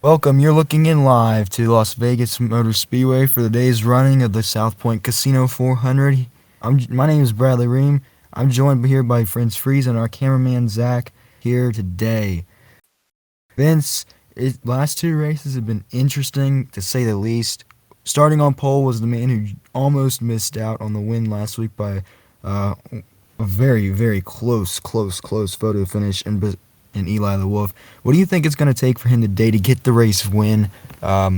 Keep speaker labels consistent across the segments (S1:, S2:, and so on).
S1: Welcome. You're looking in live to Las Vegas Motor Speedway for the day's running of the South Point Casino 400. My name is Bradley Ream. I'm joined here by friends Freeze and our cameraman Zach here today. Vince, last two races have been interesting to say the least. Starting on pole was the man who almost missed out on the win last week by a very, very close photo finish in Eli the Wolf. What do you think it's going to take for him today to get the race win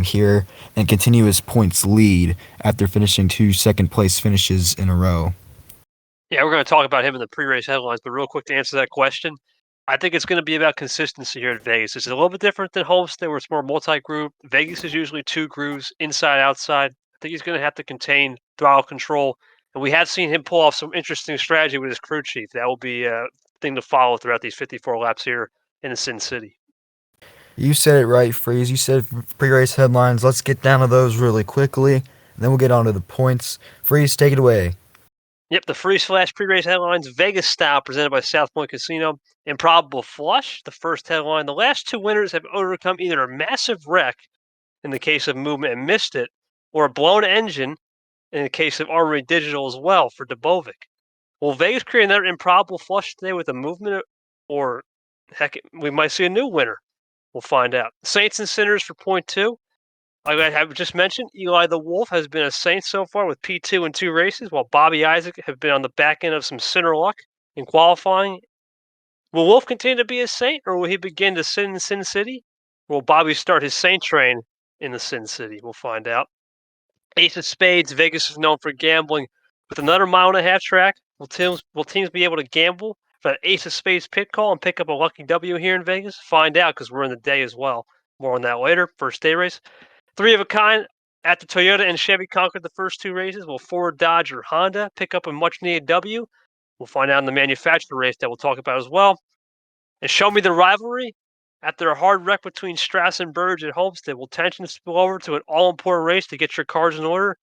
S1: here and continue his points lead after finishing two second place finishes in a row?
S2: Yeah, we're going to talk about him in the pre-race headlines, but real quick to answer that question, I think it's going to be about consistency here at Vegas. It's a little bit different than Homestead, where it's more multi-group. Vegas is usually two grooves, inside, outside. I think he's going to have to contain throttle control, and we have seen him pull off some interesting strategy with his crew chief. That will be a thing to follow throughout these 54 laps here in the Sin City.
S1: You said it right, Freeze. You said pre-race headlines. Let's get down to those really quickly, and then we'll get on to the points. Freeze, take it away.
S2: Yep, the free slash pre-race headlines, Vegas style, presented by South Point Casino. Improbable flush, the first headline. The last two winners have overcome either a massive wreck in the case of movement and missed it, or a blown engine in the case of Armory Digital as well for Dubovic. Will Vegas create another improbable flush today with a movement, or heck, we might see a new winner? We'll find out. Saints and Sinners for point two. Like I have just mentioned, Eli the Wolf has been a Saint so far with P2 in two races, while Bobby Isaac have been on the back end of some Sinner luck in qualifying. Will Wolf continue to be a Saint, or will he begin to sin in Sin City? Will Bobby start his Saint train in the Sin City? We'll find out. Ace of Spades, Vegas is known for gambling. With another mile-and-a-half track, will teams be able to gamble for that Ace of Spades pit call and pick up a lucky W here in Vegas? Find out because we're in the day as well. More on that later. First day race. Three of a kind at the Toyota and Chevy conquered the first two races. Will Ford, Dodge, or Honda pick up a much-needed W? We'll find out in the manufacturer race that we'll talk about as well. And show me the rivalry. After a hard wreck between Strass and Burge at Homestead, will tension spill over to an all-important race to get your cars in order?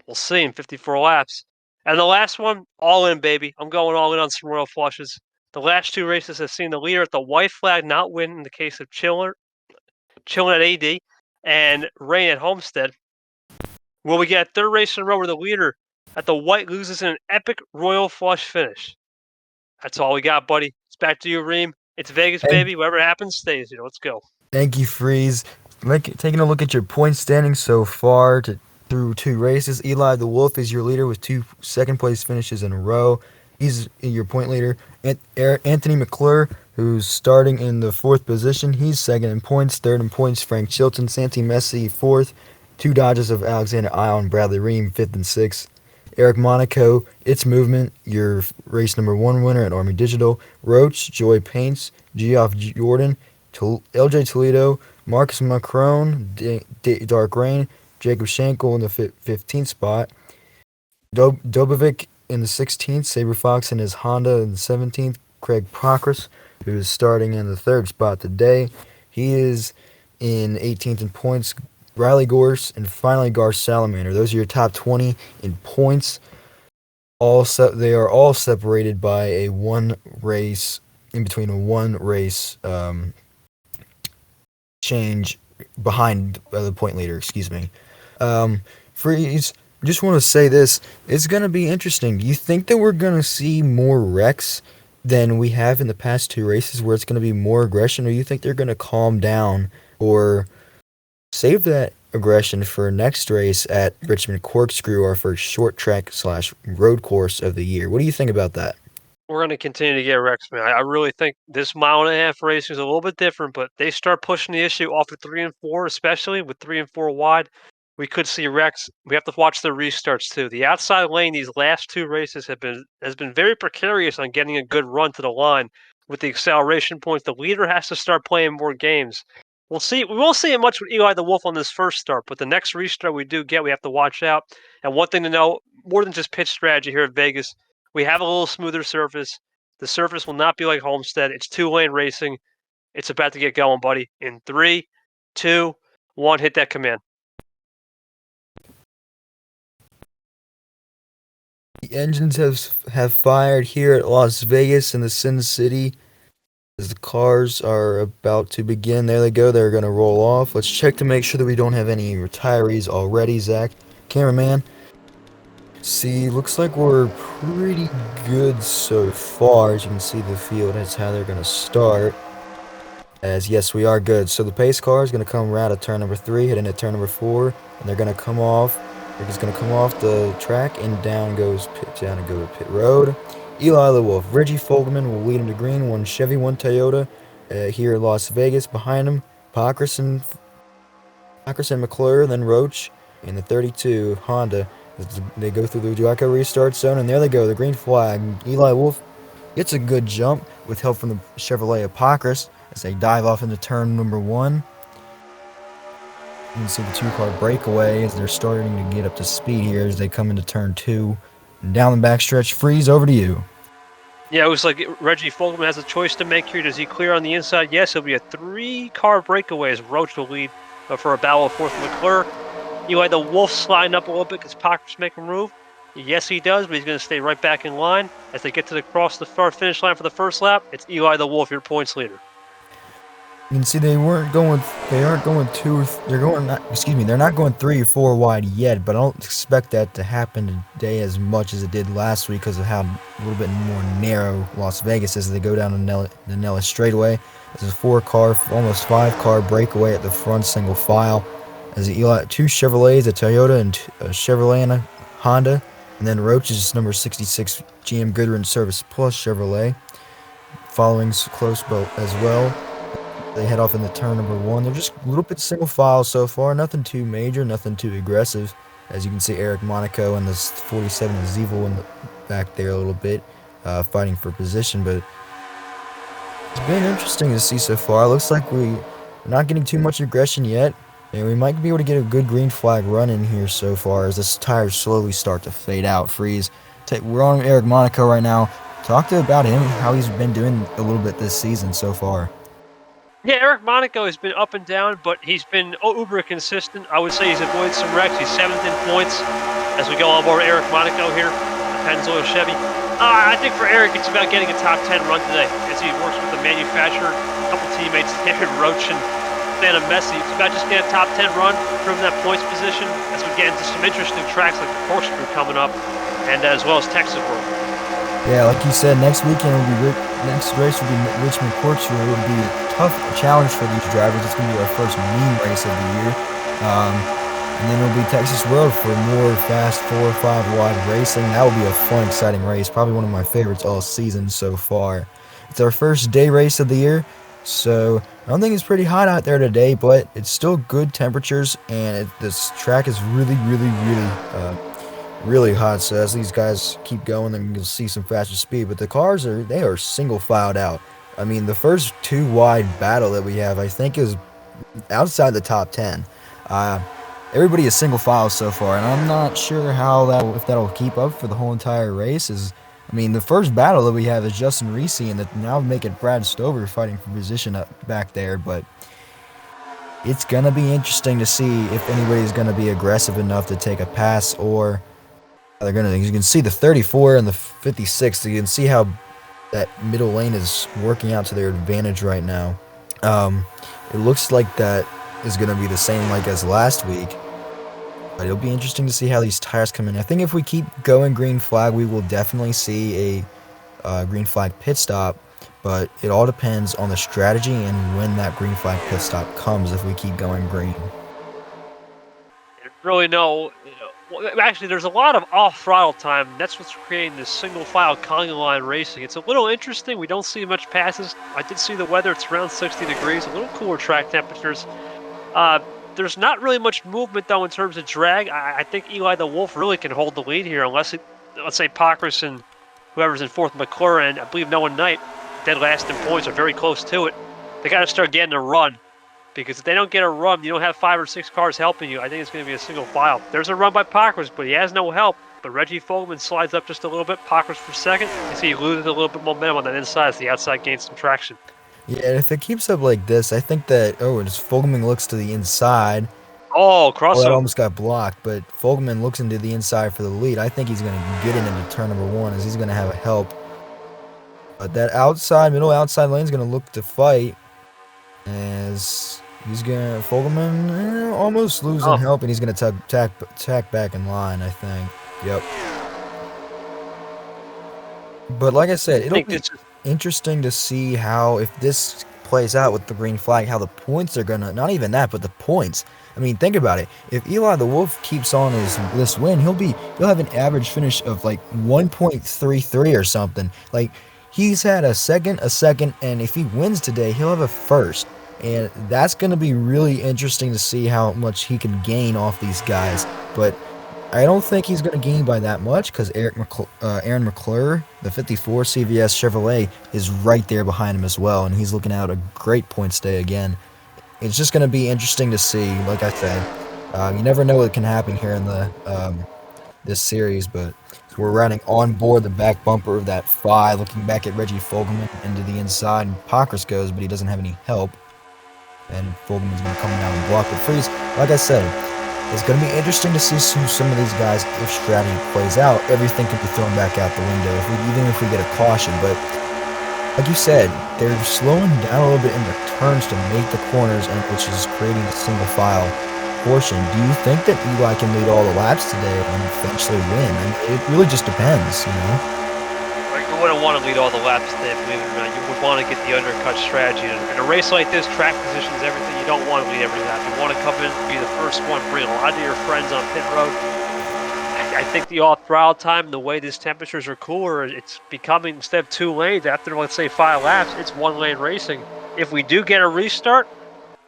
S2: We'll see in 54 laps. And the last one, all in, baby. I'm going all in on some Royal Flushes. The last two races have seen the leader at the white flag not win in the case of Chilling at AD, and Rain at Homestead. Will we get a third race in a row where the leader at the white loses in an epic Royal Flush finish? That's all we got, buddy. It's back to you, Reem. It's Vegas,
S1: And
S2: baby. Whatever happens, stays. Let's go.
S1: thank you, Freeze. Taking a look at your point standings so far through two races, Eli the Wolf is your leader with two second place finishes in a row. He's your point leader. Anthony McClure, who's starting in the fourth position, he's second in points. Third in points, Frank Chilton. Santi Messi, fourth. Two Dodges of Alexander Isle and Bradley Ream, fifth and sixth. Eric Monaco, It's Movement, your race number one winner at Army Digital. Roach, Joy Paints, Geoff Jordan, LJ Toledo, Marcus Macron, Dark Rain, Jacob Schenkel in the 15th spot, Dobovic in the 16th, Saber Fox in his Honda in the 17th, Craig Procris, who is starting in the third spot today. He is in 18th in points. Riley Gorse, and finally Gar Salamander. Those are your top 20 in points. They are all separated by a one race, in between a one race change behind the point leader. Excuse me. Freeze. Just want to say this. It's going to be interesting. Do you think that we're going to see more wrecks than we have in the past two races, where it's going to be more aggression, or you think they're going to calm down, or save that aggression for next race at Richmond Corkscrew, our first short track slash road course of the year? What do you think about that?
S2: We're going to continue to get wrecks, man. I really think this mile-and-a-half race is a little bit different, but they start pushing the issue off at 3 and 4, especially with 3 and 4 wide. We could see wrecks. We have to watch the restarts too. The outside lane these last two races has been very precarious on getting a good run to the line with the acceleration points. The leader has to start playing more games. We'll see. We won't see it much with Eli the Wolf on this first start, but the next restart we do get, we have to watch out. And one thing to know, more than just pitch strategy here at Vegas, we have a little smoother surface. The surface will not be like Homestead. It's two-lane racing. It's about to get going, buddy. In 3, 2, 1, hit that command.
S1: The engines have fired here at Las Vegas in the Sin City. As the cars are about to begin, there they go. They're going to roll off. Let's check to make sure that we don't have any retirees already, Zach. Cameraman. See, looks like we're pretty good so far. As you can see, the field is how they're going to start. As yes, we are good. So the pace car is going to come around at turn number 3, hitting at turn number 4, and they're going to come off. They're just going to come off the track, and down goes down and go to pit road. Eli the Wolf, Reggie Fogelman will lead him to green. One Chevy, one Toyota. Here in Las Vegas, behind him, Pockerson McClure, then Roach, and the 32 Honda. They go through the Duaco restart zone, and there they go, the green flag. Eli Wolf gets a good jump with help from the Chevrolet Apocryph as they dive off into turn number 1. You can see the two-car breakaway as they're starting to get up to speed here as they come into turn 2. And down the backstretch, Freeze, over to you.
S2: Yeah, it was like Reggie Fogelman has a choice to make here. Does he clear on the inside? Yes, it'll be a 3-car breakaway as Roach will lead for a battle of fourth McClure. Eli the Wolf sliding up a little bit because Pocker's making a move. Yes, he does, but he's going to stay right back in line. As they get to cross the finish line for the first lap, it's Eli the Wolf, your points leader.
S1: You can see they aren't going 2 they're not going 3 or 4 wide yet, but I don't expect that to happen today as much as it did last week because of how a little bit more narrow Las Vegas is as they go down the Nellis straightaway. There's a 4-car, almost 5-car breakaway at the front single file as the 2 Chevrolets, a Toyota and a Chevrolet and a Honda, and then Roach's number 66 GM Goodwin Service Plus Chevrolet following close boat as well. They head off into turn number 1. They're just a little bit single file so far. Nothing too major, nothing too aggressive. As you can see, Eric Monaco and this 47 Zevel in the back there a little bit, fighting for position. But it's been interesting to see so far. Looks like we're not getting too much aggression yet. And we might be able to get a good green flag run in here so far as the tires slowly start to fade out. Freeze. We're on Eric Monaco right now. Talk to about him, how he's been doing a little bit this season so far.
S2: Yeah, Eric Monaco has been up and down, but he's been uber consistent. I would say he's avoided some wrecks. He's 7th in points as we go on board Eric Monaco here, the Pennzoil Chevy. I think for Eric, it's about getting a top 10 run today as he works with the manufacturer, a couple teammates, David Roach and Santa Messi. It's about just getting a top 10 run, improving that points position as we get into some interesting tracks like the Corkscrew coming up, and as well as Texas World.
S1: Yeah, like you said, next weekend next race will be Richmond Corkscrew. It will be a tough challenge for these drivers. It's going to be our first mean race of the year. And then it'll be Texas World for more fast 4 or 5 wide racing. That will be a fun, exciting race. Probably one of my favorites all season so far. It's our first day race of the year, so I don't think it's pretty hot out there today, but it's still good temperatures, and this track is really, really hot. So as these guys keep going, then you'll see some faster speed. But the cars they are single filed out. I mean, the first 2 wide battle that we have, I think, is outside the top 10. Everybody is single file so far, and I'm not sure if that'll keep up for the whole entire race. I mean, the first battle that we have is Justin Reese, and now making Brad Stover fighting for position up back there. But it's gonna be interesting to see if anybody's gonna be aggressive enough to take a pass, or you can see the 34 and the 56. So you can see how that middle lane is working out to their advantage right now. It looks like that is going to be the same like as last week. But it'll be interesting to see how these tires come in. I think if we keep going green flag, we will definitely see a green flag pit stop. But it all depends on the strategy and when that green flag pit stop comes if we keep going green.
S2: Really no. Actually, there's a lot of off-throttle time. That's what's creating this single-file conga line racing. It's a little interesting. We don't see much passes. I did see the weather. It's around 60 degrees, a little cooler track temperatures. There's not really much movement, though, in terms of drag. I think Eli the Wolf really can hold the lead here, unless let's say Pocker's and whoever's in 4th McClure, and I believe Noah Knight, dead last in points, are very close to it. They got to start getting a run. Because if they don't get a run, you don't have 5 or 6 cars helping you. I think it's going to be a single file. There's a run by Pockers, but he has no help. But Reggie Fogelman slides up just a little bit. Pockers for second. You see he loses a little bit of momentum on that inside as the outside gains some traction.
S1: Yeah, and if it keeps up like this, I think that, as Fogelman looks to the inside.
S2: Oh, crossover.
S1: That almost got blocked, but Fogelman looks into the inside for the lead. I think he's going to get into turn number 1 as he's going to have a help. That middle outside lane is going to look to fight as he's going to, Fogelman almost losing
S2: Oh,
S1: help, and he's going to tack back in line, I think. Yep. But like I said,
S2: I
S1: it'll
S2: think
S1: be
S2: this is
S1: interesting to see how, if this plays out with the green flag, how the points are gonna, not even that, but the points. I mean, think about it. If Eli the Wolf keeps on this win, he'll have an average finish of like 1.33 or something. Like he's had a second, and if he wins today, he'll have a first. And that's going to be really interesting to see how much he can gain off these guys. But I don't think he's going to gain by that much because Aaron McClure, the 54 CVS Chevrolet, is right there behind him as well, and he's looking at a great points day again. It's just going to be interesting to see. Like I said, you never know what can happen here in the this series, but we're riding on board the back bumper of that 5, looking back at Reggie Fogelman into the inside, and Pockrass goes, but he doesn't have any help, and Fogelman's going to come down and block. But Freeze, like I said, it's going to be interesting to see some of these guys, if strategy plays out, everything could be thrown back out the window, even if we get a caution. But like you said, they're slowing down a little bit in their turns to make the corners, and which is creating a single file portion. Do you think that Eli can lead all the laps today and eventually win? And it really just depends, you know?
S2: you wouldn't want to lead all the laps today, believe it or not. You would want to get the undercut strategy. In a race like this, track position is everything. You don't want to lead every lap. You want to come in, be the first one, bring a lot of your friends on pit road. I think the off-throttle time, the way these temperatures are cooler, it's becoming, instead of 2 lanes, after, let's say, 5 laps, it's 1-lane racing. If we do get a restart,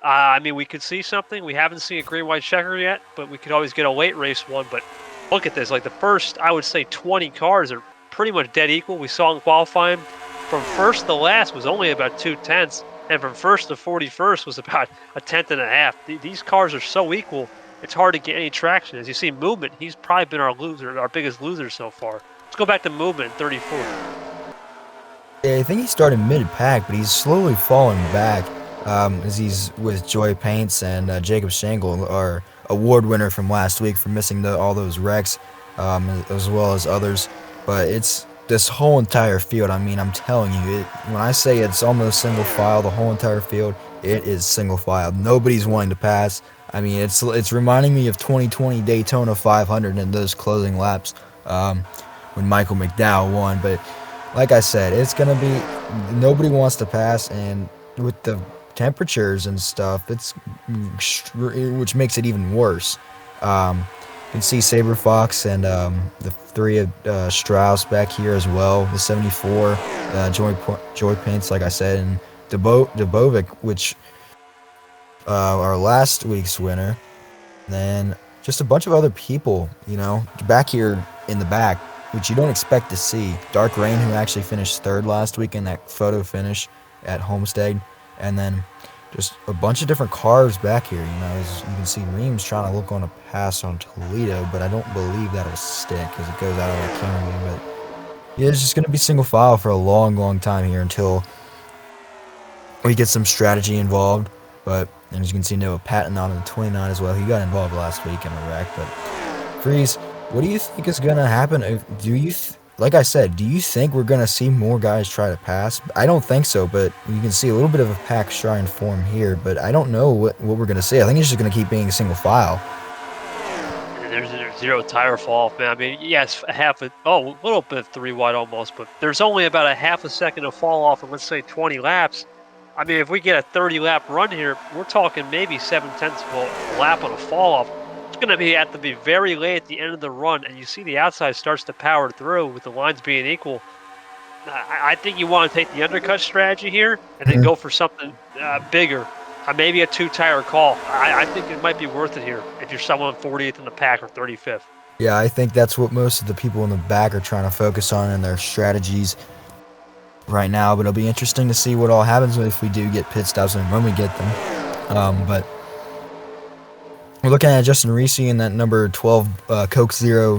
S2: I mean, we could see something. We haven't seen a green-white checker yet, but we could always get a late race one. But look at this. Like the first, I would say, 20 cars are pretty much dead equal. We saw in qualifying from first to last was only about 2/10, and from first to 41st was about a tenth and a half. These cars are so equal, it's hard to get any traction. As you see, movement, he's probably been our biggest loser so far. Let's go back to movement, 34th.
S1: Yeah, I think he started mid-pack, but he's slowly falling back as he's with Joy Paints and Jacob Shangle, our award winner from last week for missing all those wrecks, as well as others. But it's this whole entire field. I mean, I'm telling you, when I say it's almost single file, the whole entire field, it is single file. Nobody's wanting to pass. I mean, it's reminding me of 2020 Daytona 500 and those closing laps when Michael McDowell won. But like I said, it's gonna be, nobody wants to pass, and with the temperatures and stuff, which makes it even worse. You can see Saber Fox and the 3 of Strauss back here as well. The 74 Joy Paints, like I said, and Dubovic, which our last week's winner. And then just a bunch of other people, you know, back here in the back, which you don't expect to see. Dark Rain, who actually finished 3rd last week in that photo finish at Homestead, and then just a bunch of different cars back here. You know, as you can see, Reams trying to look on a pass on Toledo, but I don't believe that'll stick as it goes out of the camera view. But yeah, it's just going to be single file for a long, long time here until we get some strategy involved. But and as you can see, Noah Patton on the 29 as well. He got involved last week in a wreck. But Freeze, what do you think is going to happen? Like I said, do you think we're going to see more guys try to pass? I don't think so, but you can see a little bit of a pack try and form here, but I don't know what we're going to see. I think it's just going to keep being single file.
S2: There's zero tire fall off, man. I mean, yes, a little bit 3 wide almost, but there's only about a half a second of fall off in, let's say, 20 laps. I mean, if we get a 30-lap run here, we're talking maybe 7/10 of a lap on a fall off. It's going to have to be very late at the end of the run, and you see the outside starts to power through with the lines being equal. I think you want to take the undercut strategy here and then go for something bigger. Maybe a 2-tire call. I think it might be worth it here if you're someone 40th in the pack or 35th.
S1: Yeah, I think that's what most of the people in the back are trying to focus on in their strategies right now, but it'll be interesting to see what all happens if we do get pit stops and when we get them. But we're looking at Justin Reese in that number 12 Coke Zero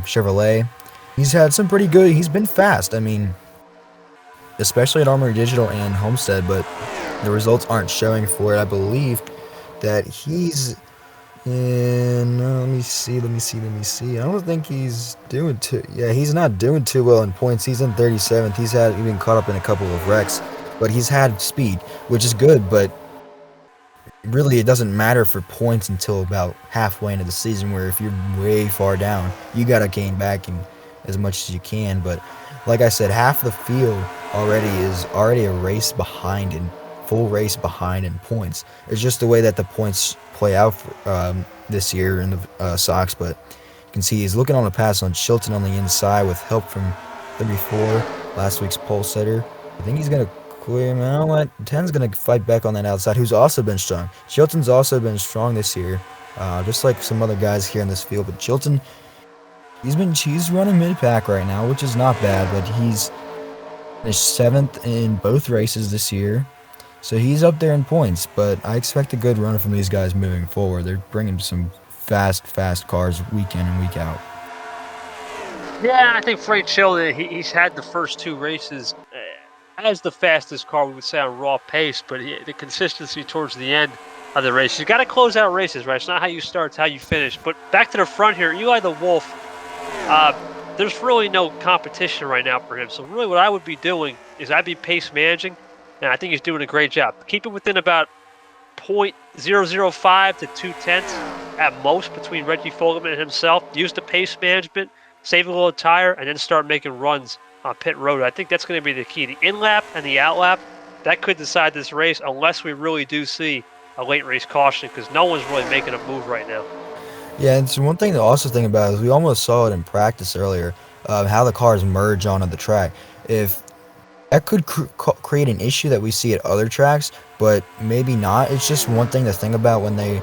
S1: Chevrolet. He's had some pretty good, he's been fast, I mean, especially at Armory Digital and Homestead, but the results aren't showing for it. I believe that he's And let me see, let me see, let me see. I don't think he's doing too. Yeah, he's not doing too well in points. He's in 37th. He's had even caught up in a couple of wrecks, but he's had speed, which is good. But really, it doesn't matter for points until about halfway into the season, where if you're way far down, you gotta gain back as much as you can. But like I said, half the field already a race behind in full race behind in points. It's just the way that the points play out for, this year in the Sox. But you can see he's looking on a pass on Chilton on the inside with help from 34, last week's pole setter. I think he's gonna clear him out. What? 10's gonna fight back on that outside, who's also been strong. Chilton's also been strong this year, just like some other guys here in this field. But Chilton, he's running mid pack right now, which is not bad. But he's finished seventh in both races this year, so he's up there in points. But I expect a good run from these guys moving forward. They're bringing some fast cars week in and week out.
S2: Yeah, I think Frank Chilton, he's had the first two races as the fastest car, we would say, on raw pace, but the consistency towards the end of the race. You got to close out races, right? It's not how you start, it's how you finish. But back to the front here, Eli the Wolf, uh, there's really no competition right now for him. So really what I would be doing is I'd be pace managing, and I think he's doing a great job. Keep it within about 0.005 to 2/10 at most between Reggie Fogelman and himself. Use the pace management, save a little tire, and then start making runs on pit road. I think that's going to be the key. The in lap and the out lap, that could decide this race unless we really do see a late race caution, because no one's really making a move right now.
S1: Yeah, and so one thing to also think about is we almost saw it in practice earlier, how the cars merge onto the track. If that could create an issue that we see at other tracks, but maybe not. It's just one thing to think about when the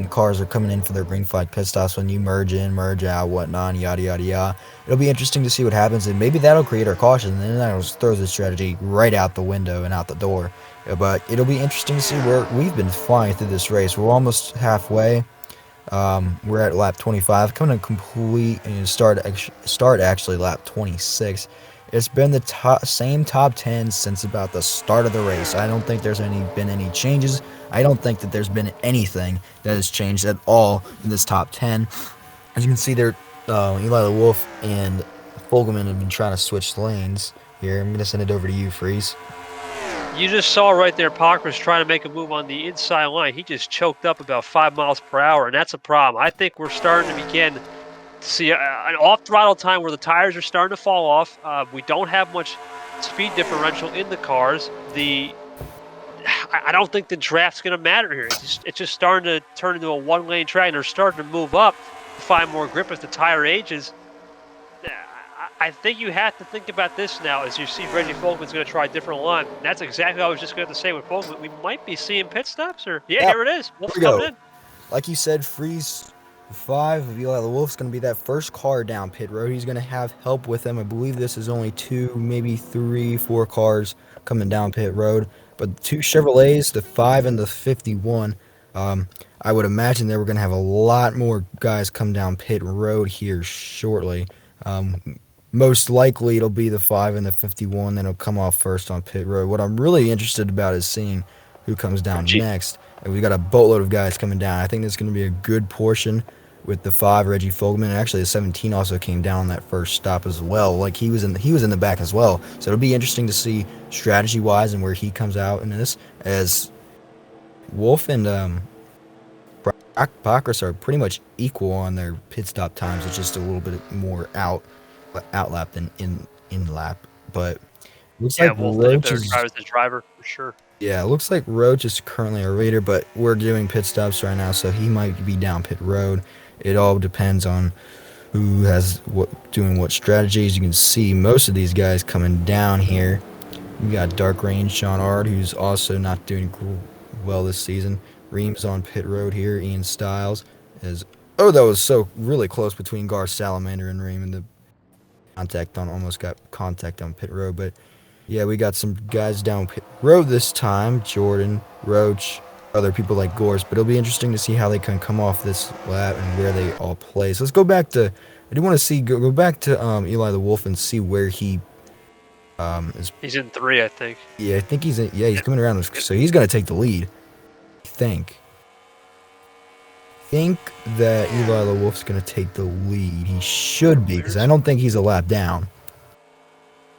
S1: cars are coming in for their green flag pit stops, when you merge in, merge out, whatnot, yada yada yada. It'll be interesting to see what happens, and maybe that'll create our caution, and then that'll throw the strategy right out the window and out the door. But it'll be interesting to see where we've been flying through this race. We're almost halfway. We're at lap 25, coming to complete and start actually lap 26. It's been the same top 10 since about the start of the race. I don't think there's been any changes. I don't think that there's been anything that has changed at all in this top 10. As you can see there, Eli the Wolf and Fogelman have been trying to switch lanes here. I'm going to send it over to you, Freeze.
S2: You just saw right there, Parker's trying to make a move on the inside line. He just choked up about 5 miles per hour, and that's a problem. I think we're starting to begin to see an off-throttle time where the tires are starting to fall off. We don't have much speed differential in the cars. I don't think the draft's going to matter here. It's just starting to turn into a one-lane track, and they're starting to move up to find more grip as the tire ages. I think you have to think about this now as you see Reggie Fogelman's going to try a different line. That's exactly what I was just going to say with Fogelman. We might be seeing pit stops, or here it is. Wolf's coming in.
S1: Like you said, Freeze 5 of Eli the Wolf's going to be that first car down pit road. He's going to have help with him. I believe this is only 2, maybe 3, 4 cars coming down pit road. But the 2 Chevrolets, the 5 and the 51, I would imagine they were going to have a lot more guys come down pit road here shortly. Most likely it'll be the 5 and the 51 that'll come off first on pit road. What I'm really interested about is seeing who comes down next. And we got a boatload of guys coming down. I think there's going to be a good portion with the 5 Reggie Fogelman. And actually, the 17 also came down on that first stop as well. Like he was in the back as well. So it'll be interesting to see strategy wise and where he comes out in this, as Wolf and Bacchus are pretty much equal on their pit stop times. It's just a little bit more out lap than in lap. But looks like
S2: Wolf
S1: Roach
S2: is
S1: is
S2: the driver for sure.
S1: Yeah, it looks like Roach is currently a raider, but we're doing pit stops right now, so he might be down pit road. It all depends on who has doing what strategies. You can see most of these guys coming down here. We got Dark Range, Sean Ard, who's also not doing well this season. Reams on pit road here. Ian Styles is. Oh, that was so really close between Gar Salamander and Ream, and the almost got contact on pit road, but. Yeah, we got some guys down pit road this time. Jordan, Roach, other people like Gorse. But it'll be interesting to see how they can come off this lap and where they all play. So let's go back to. I do want to see go back to Eli the Wolf and see where he is.
S2: He's in 3, I think.
S1: Yeah, I think he's in. Yeah, he's coming around. So he's gonna take the lead. I think. think that Eli the Wolf's going to take the lead. He should be, because I don't think he's a lap down.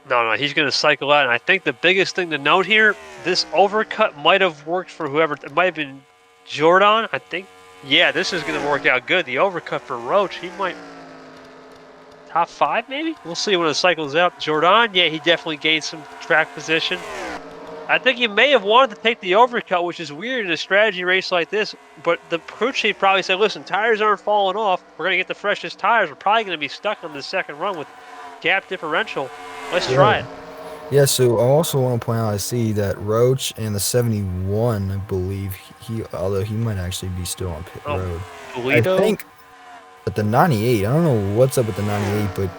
S2: No, he's going to cycle out. And I think the biggest thing to note here, this overcut might have worked for whoever. It might have been Jordan, I think. Yeah, this is going to work out good. The overcut for Roach, he might top 5 maybe? We'll see when it cycles out. Jordan, yeah, he definitely gained some track position. I think he may have wanted to take the overcut, which is weird in a strategy race like this. But the crew chief probably said, listen, tires aren't falling off. We're going to get the freshest tires. We're probably going to be stuck on the second run with gap differential. Let's try it.
S1: Yeah, so I also want to point out, I see that Roach and the 71, I believe, although he might actually be still on pit road. I
S2: Toledo?
S1: think that the 98, I don't know what's up with the 98, but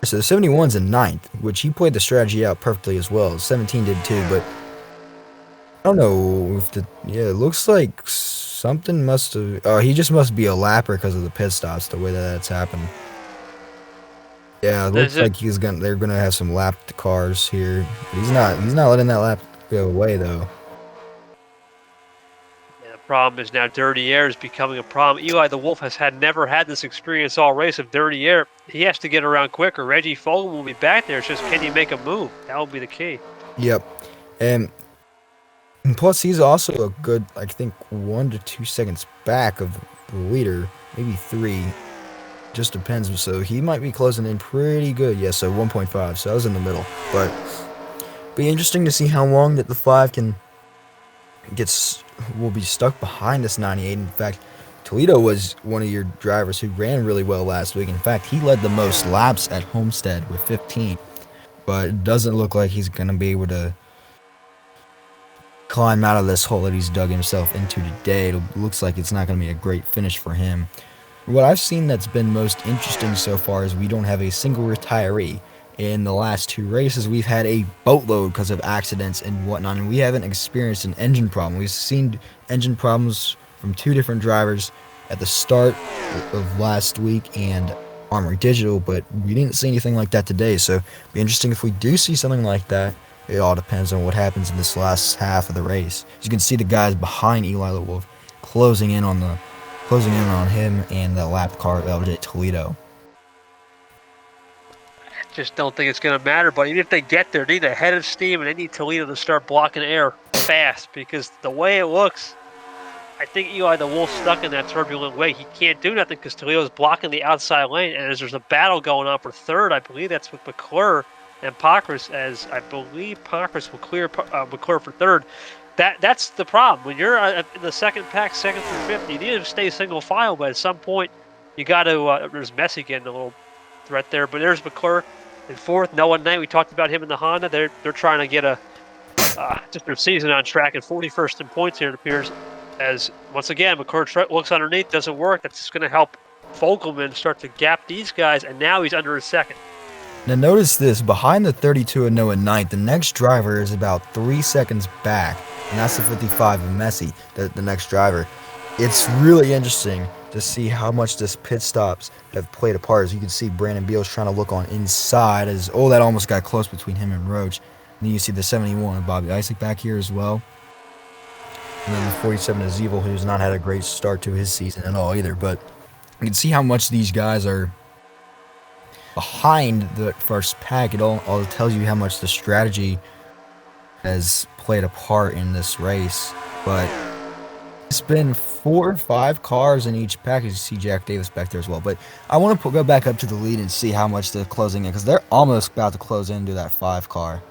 S1: so the 71's in ninth, which he played the strategy out perfectly as well. 17 did too, but I don't know if it looks like something must have, he just must be a lapper because of the pit stops, the way that that's happened. Yeah, it looks like they're gonna have some lapped cars here. But he's not letting that lap go away though.
S2: Yeah, the problem is now dirty air is becoming a problem. Eli the Wolf has never had this experience all race of dirty air. He has to get around quicker. Reggie Fogle will be back there. It's just, can you make a move? That will be the key.
S1: Yep. And plus he's also a good, I think, 1 to 2 seconds back of the leader, maybe 3. Just depends. So he might be closing in pretty good. Yeah, so 1.5. So I was in the middle. But be interesting to see how long that the 5 will be stuck behind this 98. In fact, Toledo was one of your drivers who ran really well last week. In fact, he led the most laps at Homestead with 15. But it doesn't look like he's going to be able to climb out of this hole that he's dug himself into today. It looks like it's not going to be a great finish for him. What I've seen that's been most interesting so far is we don't have a single retiree. In the last 2 races, we've had a boatload because of accidents and whatnot, and we haven't experienced an engine problem. We've seen engine problems from 2 different drivers at the start of last week and Armory Digital, but we didn't see anything like that today. So it'd be interesting if we do see something like that. It all depends on what happens in this last half of the race. As you can see, the guys behind Eli the Wolf closing in on him and the lap car of LJ Toledo.
S2: I just don't think it's going to matter. But even if they get there, they need a head of steam and they need Toledo to start blocking air fast, because the way it looks, I think Eli the Wolf's stuck in that turbulent way. He can't do nothing because Toledo's blocking the outside lane, and as there's a battle going on for third, I believe that's with McClure and Pockris, as I believe Pockris will clear McClure for third. That's the problem. When you're in the second pack, second through 50, you need to stay single file, but at some point, you got to, there's Messi getting a little threat there, but there's McClure in fourth. Noah Knight, we talked about him in the Honda. They're trying to get just their season on track, and 41st in points here, it appears. As once again, McClure looks underneath, doesn't work. That's just going to help Fogelman start to gap these guys, and now he's under a second.
S1: Now notice this, behind the 32 of Noah Knight, the next driver is about 3 seconds back, and that's the 55 of Messi, the next driver. It's really interesting to see how much this pit stops have played a part. As you can see, Brandon Beal's trying to look on inside, that almost got close between him and Roach. And then you see the 71 of Bobby Isaac back here as well. And then the 47 of Zeevel, who's not had a great start to his season at all either. But you can see how much these guys are behind the first pack. It all tells you how much the strategy has played a part in this race. But it's been 4 or 5 cars in each pack. As you see Jack Davis back there as well. But I want to go back up to the lead and see how much they're closing in, because they're almost about to close into that 5 car.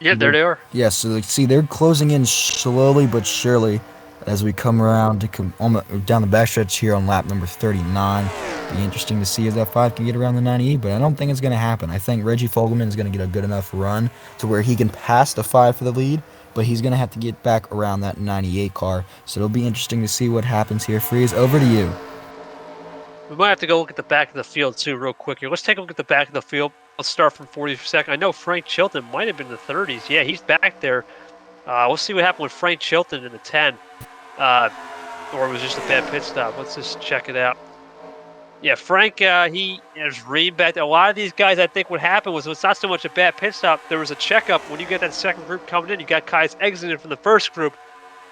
S2: Yeah, there they are.
S1: Yeah, so see, they're closing in slowly but surely as we come around down the backstretch here on lap number 39. Be interesting to see if that 5 can get around the 98, but I don't think it's going to happen. I think Reggie Fogelman is going to get a good enough run to where he can pass the 5 for the lead, but he's going to have to get back around that 98 car. So it'll be interesting to see what happens here. Freeze, over to you.
S2: We might have to go look at the back of the field, too, real quick here. Let's take a look at the back of the field. Let's start from 42nd. I know Frank Chilton might have been in the 30s. Yeah, he's back there. We'll see what happened with Frank Chilton in the 10. Or it was just a bad pit stop. Let's just check it out. Yeah, Frank, he is read back. A lot of these guys, I think what happened was it's not so much a bad pit stop. There was a checkup. When you get that second group coming in, you got guys exiting from the first group.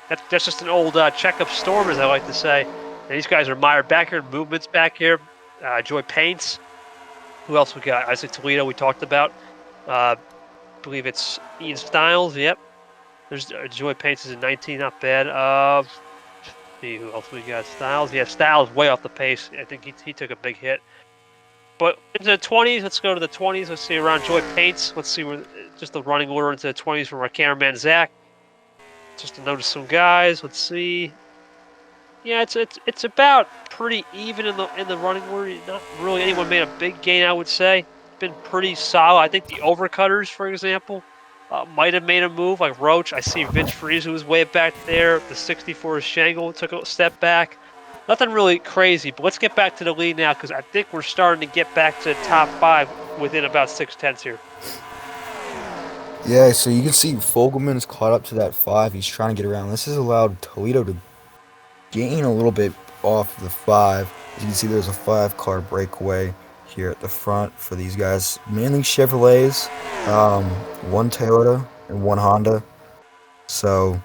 S2: That's just an old checkup storm, as I like to say. And these guys are mired back here, movements back here. Joy Paints. Who else we got? Isaac Toledo, we talked about. I believe it's Ian Styles. Yep. There's Joy Paints is in 19, not bad. See who else we got. Styles. Yeah, Styles way off the pace. I think he took a big hit. But into the 20s, let's go to the 20s. Let's see around Joy Paints. Let's see where just the running order into the 20s from our cameraman Zach. Just to notice some guys. Let's see. Yeah, it's about pretty even in the running order. Not really anyone made a big gain, I would say. It's been pretty solid. I think the overcutters, for example, might have made a move, like Roach. I see Vince Freeze, who was way back there. The 64 Shangle took a step back. Nothing really crazy, but let's get back to the lead now because I think we're starting to get back to the top 5 within about 6/10 here.
S1: Yeah, so you can see Fogelman's caught up to that 5. He's trying to get around. This has allowed Toledo to gain a little bit off the 5. As you can see, there's a 5-car breakaway here at the front for these guys. Mainly Chevrolets, one Toyota and one Honda. So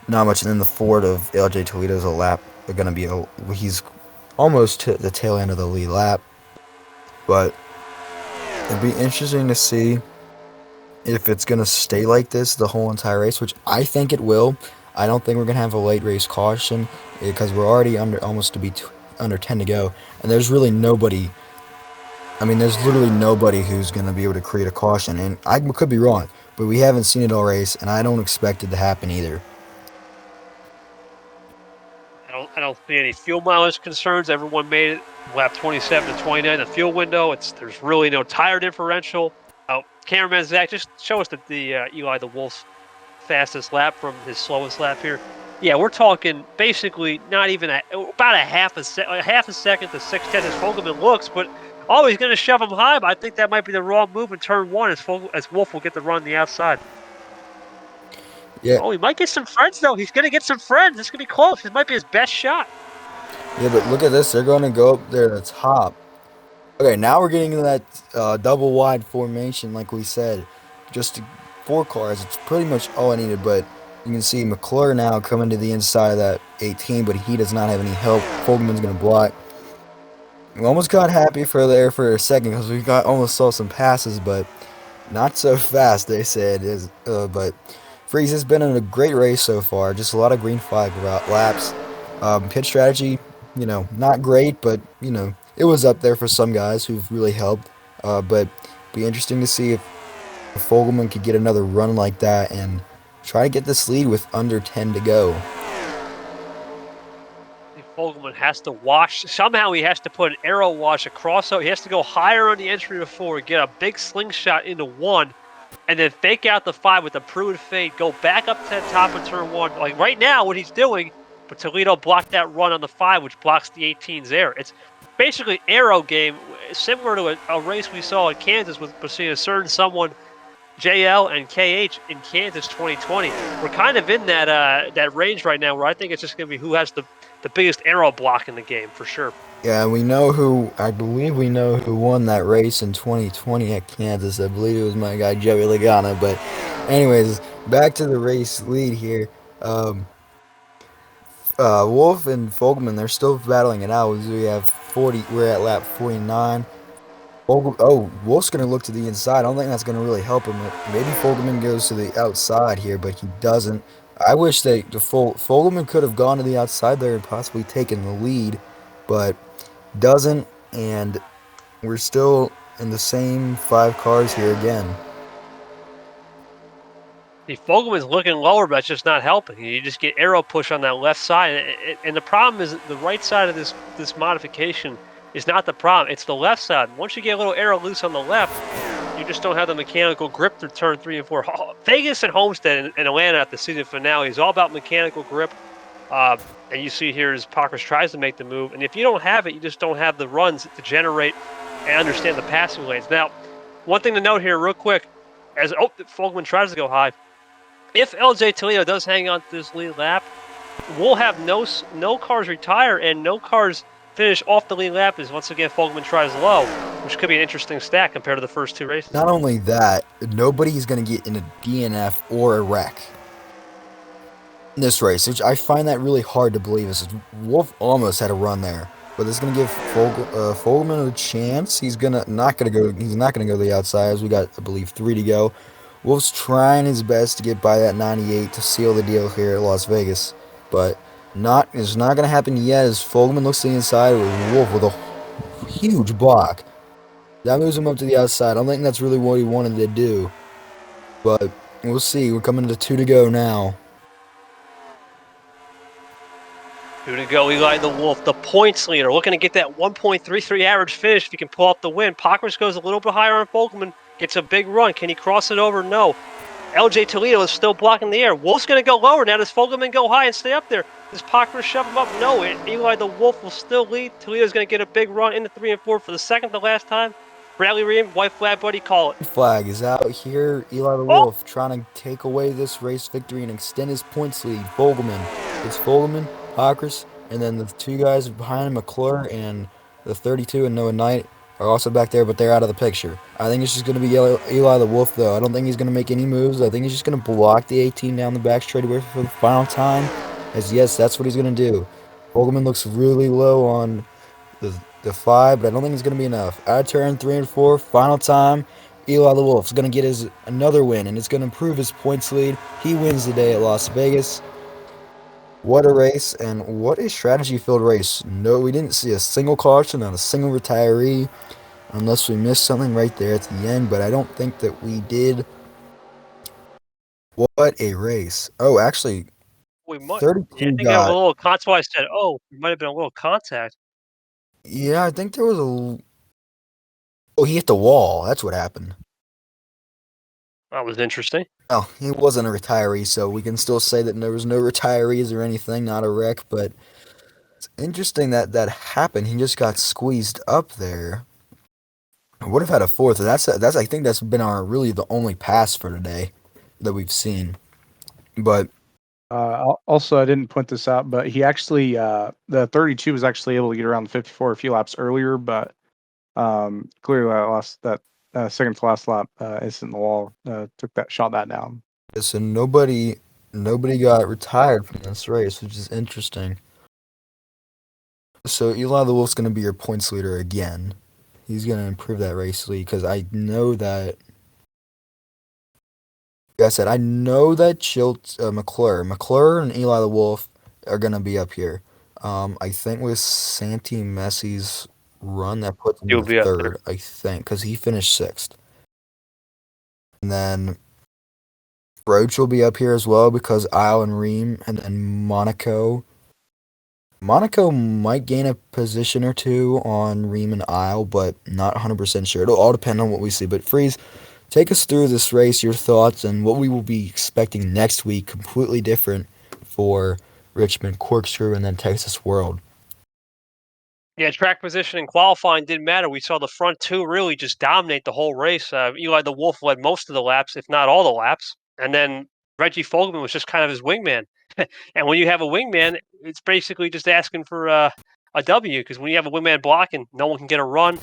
S1: not much. And then the Ford of LJ Toledo's a lap. They're gonna be he's almost to the tail end of the lead lap. But it'd be interesting to see if it's gonna stay like this the whole entire race, which I think it will. I don't think we're gonna have a late race caution because we're already under 10 to go, and there's really nobody. I mean, there's literally nobody who's gonna be able to create a caution, and I could be wrong, but we haven't seen it all race, and I don't expect it to happen either.
S2: I don't see any fuel mileage concerns. Everyone made it lap 27 to 29. The fuel window. There's really no tire differential. Oh, cameraman Zach, just show us the Eli the Wolf's fastest lap from his slowest lap here. Yeah, we're talking basically not even about a half a second to 6/10 as Fogelman looks, but he's going to shove him high. But I think that might be the wrong move in turn 1 as Wolf will get the run on the outside.
S1: Yeah.
S2: Oh, he might get some friends though. He's going to get some friends. This is going to be close. This might be his best shot.
S1: Yeah, but look at this. They're going to go up there at the top. Okay, now we're getting into that double wide formation, like we said. Just 4 cars. It's pretty much all I needed, but you can see McClure now coming to the inside of that 18, but he does not have any help. Fogelman's going to block. We almost got happy for a second because we almost saw some passes, but not so fast, they said. But Freeze has been in a great race so far. Just a lot of green flag laps. Pit strategy, not great, but, it was up there for some guys who've really helped. But be interesting to see if Fogelman could get another run like that and try to get this lead with under 10 to go.
S2: Fogelman has to wash. Somehow he has to put an arrow wash across. So he has to go higher on the entry to 4, get a big slingshot into 1, and then fake out the 5 with a proven fade. Go back up to the top of turn 1. Like right now, what he's doing, but Toledo blocked that run on the 5, which blocks the 18's air. It's basically arrow game, similar to a race we saw in Kansas with between a certain someone, JL and KH in Kansas 2020. We're kind of in that range right now where I think it's just going to be who has the biggest arrow block in the game for sure.
S1: Yeah, I believe we know who won that race in 2020 at Kansas. I believe it was my guy Joey Logano. But anyways, back to the race lead here. Wolf and Fogelman, they're still battling it out. We're at lap 49. Wolf's going to look to the inside. I don't think that's going to really help him. Maybe Fogelman goes to the outside here, but he doesn't. I wish Fogelman could have gone to the outside there and possibly taken the lead, but doesn't, and we're still in the same 5 cars here again.
S2: The Fogelman's looking lower, but it's just not helping. You just get arrow push on that left side, and the problem is the right side of this modification is not the problem. It's the left side. Once you get a little arrow loose on the left, you just don't have the mechanical grip through turn 3 and 4. Vegas and Homestead and Atlanta at the season finale is all about mechanical grip. And you see here as Parkers tries to make the move. And if you don't have it, you just don't have the runs to generate and understand the passing lanes. Now, one thing to note here real quick, Fogelman tries to go high. If LJ Toledo does hang on to this lead lap, we'll have no cars retire and no cars finish off the lead lap as once again Fogelman tries low, which could be an interesting stat compared to the first two races.
S1: Not only that, nobody's going to get in a DNF or a wreck in this race, which I find that really hard to believe. As Wolf almost had a run there, but this is going to give Fogelman a chance. He's not gonna go. He's not gonna go to the outside. As we got, I believe, 3 to go. Wolf's trying his best to get by that 98 to seal the deal here at Las Vegas, but it's not gonna happen yet. As Fogelman looks to the inside with Wolf with a huge block. That moves him up to the outside. I don't think that's really what he wanted to do, but we'll see. We're coming to 2 to go now.
S2: 2 to go, Eli the Wolf, the points leader, looking to get that 1.33 average finish if he can pull up the win. Pockers goes a little bit higher on Fogelman, gets a big run. Can he cross it over? No. LJ Toledo is still blocking the air. Wolf's going to go lower now. Does Fogelman go high and stay up there? Does Pockers shove him up? No. Eli the Wolf will still lead. Toledo's going to get a big run into 3 and 4 for the second to last time. Bradley Ream, white flag, buddy, call it.
S1: Flag is out here. Eli the
S2: Oh!
S1: Wolf trying to take away this race victory and extend his points lead. Fogelman. It's Fogelman, Pockers, and then the two guys behind him, McClure and the 32 and Noah Knight, are also back there, but they're out of the picture. I think it's just going to be Eli the Wolf, though. I don't think he's going to make any moves. I think he's just going to block the 18 down the back straightaway for the final time. As yes, that's what he's going to do. Fogelman looks really low on the 5, but I don't think it's going to be enough. Out of turn 3 and 4, final time. Eli the Wolf is going to get his another win, and it's going to improve his points lead. He wins the day at Las Vegas. What a race, and what a strategy-filled race. No, we didn't see a single caution, not a single retiree, unless we missed something right there at the end, but I don't think that we did. What a race. Oh, actually,
S2: We might. Yeah, I
S1: 32
S2: think there was a
S1: got.
S2: little contact. I said, oh, there might have been a little contact.
S1: Yeah, I think there was a. Oh, he hit the wall. That's what happened.
S2: That was interesting.
S1: Oh, he wasn't a retiree, so we can still say that there was no retirees or anything, not a wreck, but it's interesting that that happened. He just got squeezed up there. I would have had a fourth, and that's I think that's been our really the only pass for today that we've seen. But
S3: Also, I didn't point this out, but he actually the 32 was actually able to get around the 54 a few laps earlier, but clearly I lost that second to last lap. Instant the wall took that shot that down.
S1: so nobody got retired from this race, which is interesting. So Eli the Wolf's going to be your points leader again. He's going to improve that race lead because I know that. Like I said, I know that McClure and Eli the Wolf are going to be up here. I think with Santi Messi's run that puts him
S2: He'll
S1: in
S2: be up there.
S1: third, I think, because he finished sixth. And then Roach will be up here as well because Isle and Ream and then Monaco. Monaco might gain a position or two on Ream and Isle, but not 100% sure. It'll all depend on what we see. But Freeze, take us through this race, your thoughts, and what we will be expecting next week, completely different for Richmond, Corkscrew, and then Texas World.
S2: Yeah, track position and qualifying didn't matter. We saw the front two really just dominate the whole race. Eli the Wolf led most of the laps, if not all the laps. And then Reggie Fogelman was just kind of his wingman. And when you have a wingman, it's basically just asking for a W because when you have a wingman blocking, no one can get a run.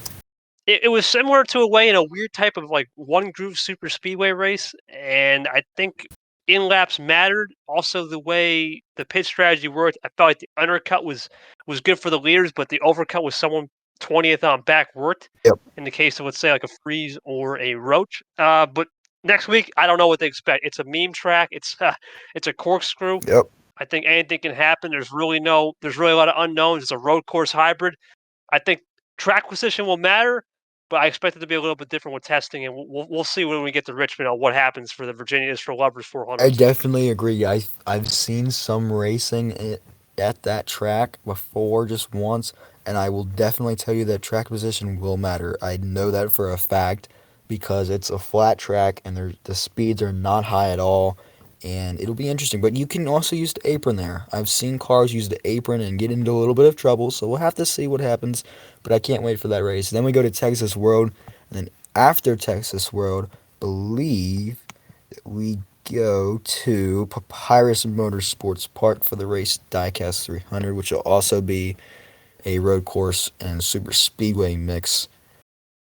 S2: It was similar to a way in a weird type of like one groove super speedway race. And I think in laps mattered. Also, the way the pit strategy worked, I felt like the undercut was good for the leaders, but the overcut was someone 20th on back worked.
S1: Yep.
S2: In the case of, let's say, like a Freeze or a Roach. But next week, I don't know what they expect. It's a meme track. It's a corkscrew.
S1: Yep.
S2: I think anything can happen. There's really a lot of unknowns. It's a road course hybrid. I think track position will matter, but I expect it to be a little bit different with testing, and we'll see when we get to Richmond on what happens for the Virginia is for Lovers 400.
S1: I definitely agree. I've seen some racing at that track before just once, and I will definitely tell you that track position will matter. I know that for a fact because it's a flat track and the speeds are not high at all, and it'll be interesting. But you can also use the apron there. I've seen cars use the apron and get into a little bit of trouble, so we'll have to see what happens. But I can't wait for that race. Then we go to Texas World, and then after Texas World, believe we go to Papyrus Motorsports Park for the race Diecast 300, which will also be a road course and super speedway mix.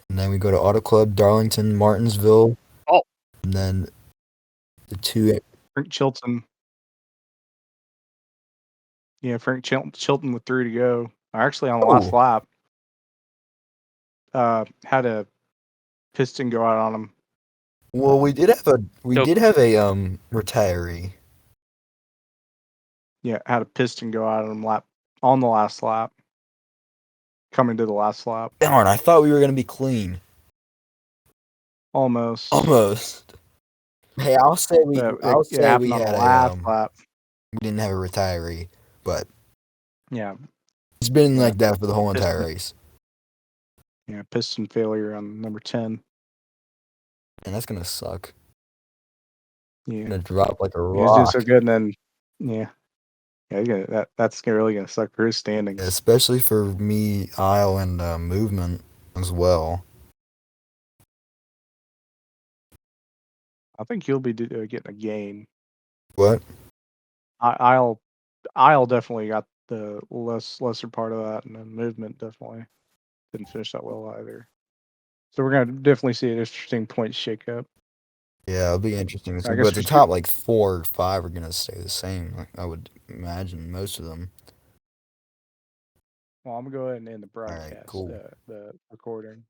S1: And then we go to Auto Club, Darlington, Martinsville.
S2: Oh.
S1: And then the two.
S3: Frank Chilton. Yeah, Frank Chilton with 3 to go. Actually, on the last lap, had a piston go out on him.
S1: Well, we did have a retiree.
S3: Yeah, had a piston go out on him on the last lap. Coming to the last lap.
S1: Darn, I thought we were gonna be clean.
S3: Almost.
S1: Hey, I'll say we
S3: It
S1: had
S3: happened on the last lap.
S1: We didn't have a retiree, but
S3: yeah,
S1: it's been like that for the whole entire race.
S3: Yeah, piston failure on number 10.
S1: And that's gonna suck.
S3: Yeah,
S1: gonna drop like a rock.
S3: He was doing so good, and then that's really gonna suck for his standings.
S1: Especially for me, aisle and movement as well.
S3: I think he'll be getting a gain.
S1: What?
S3: Aisle definitely got the lesser part of that, and then movement definitely didn't finish that well either. So we're gonna definitely see an interesting point shakeup.
S1: Yeah, it'll be interesting.
S3: I
S1: But
S3: guess
S1: the top like 4 or 5 are gonna stay the same. Like, I would imagine most of them.
S3: Well, I'm gonna go ahead and end the broadcast,
S1: All right, cool.
S3: The recording.